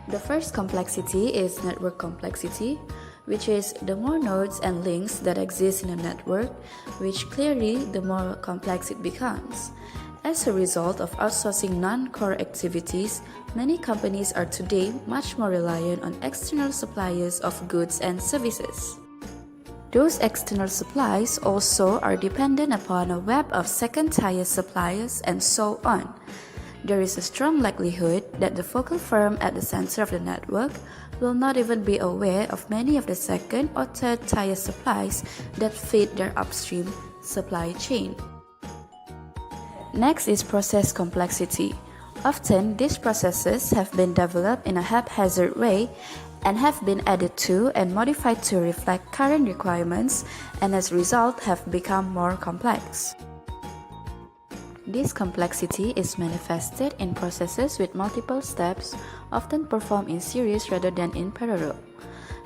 The first complexity is network complexity, which is the more nodes and links that exist in a network, which clearly the more complex it becomes. As a result of outsourcing non-core activities, many companies are today much more reliant on external suppliers of goods and services. Those external supplies also are dependent upon a web of second-tier suppliers and so on. There is a strong likelihood that the focal firm at the center of the network will not even be aware of many of the second or third-tier supplies that feed their upstream supply chain. Next is process complexity. Often, these processes have been developed in a haphazard way and have been added to and modified to reflect current requirements and as a result have become more complex. This complexity is manifested in processes with multiple steps, often performed in series rather than in parallel.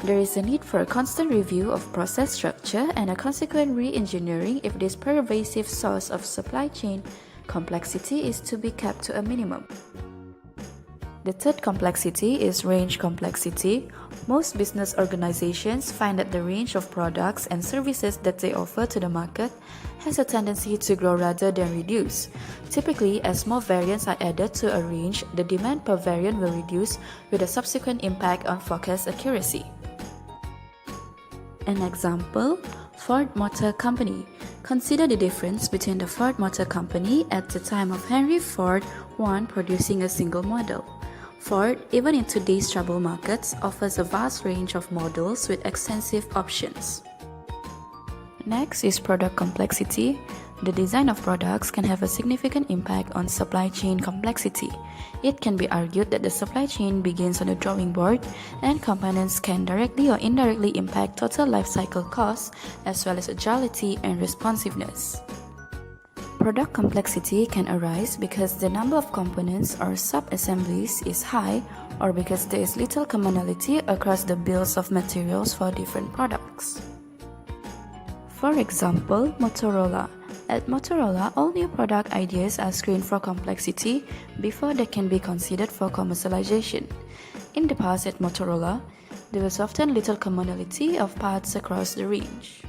There is a need for a constant review of process structure and a consequent re-engineering if this pervasive source of supply chain complexity is to be kept to a minimum. The third complexity is range complexity. Most business organizations find that the range of products and services that they offer to the market has a tendency to grow rather than reduce. Typically, as more variants are added to a range, the demand per variant will reduce with a subsequent impact on forecast accuracy. An example, Ford Motor Company. Consider the difference between the Ford Motor Company at the time of Henry Ford I producing a single model. Ford, even in today's troubled markets, offers a vast range of models with extensive options. Next is product complexity. The design of products can have a significant impact on supply chain complexity. It can be argued that the supply chain begins on the drawing board, and components can directly or indirectly impact total life cycle costs as well as agility and responsiveness. Product complexity can arise because the number of components or sub-assemblies is high or because there is little commonality across the bills of materials for different products. For example, Motorola. At Motorola, all new product ideas are screened for complexity before they can be considered for commercialization. In the past at Motorola, there was often little commonality of parts across the range.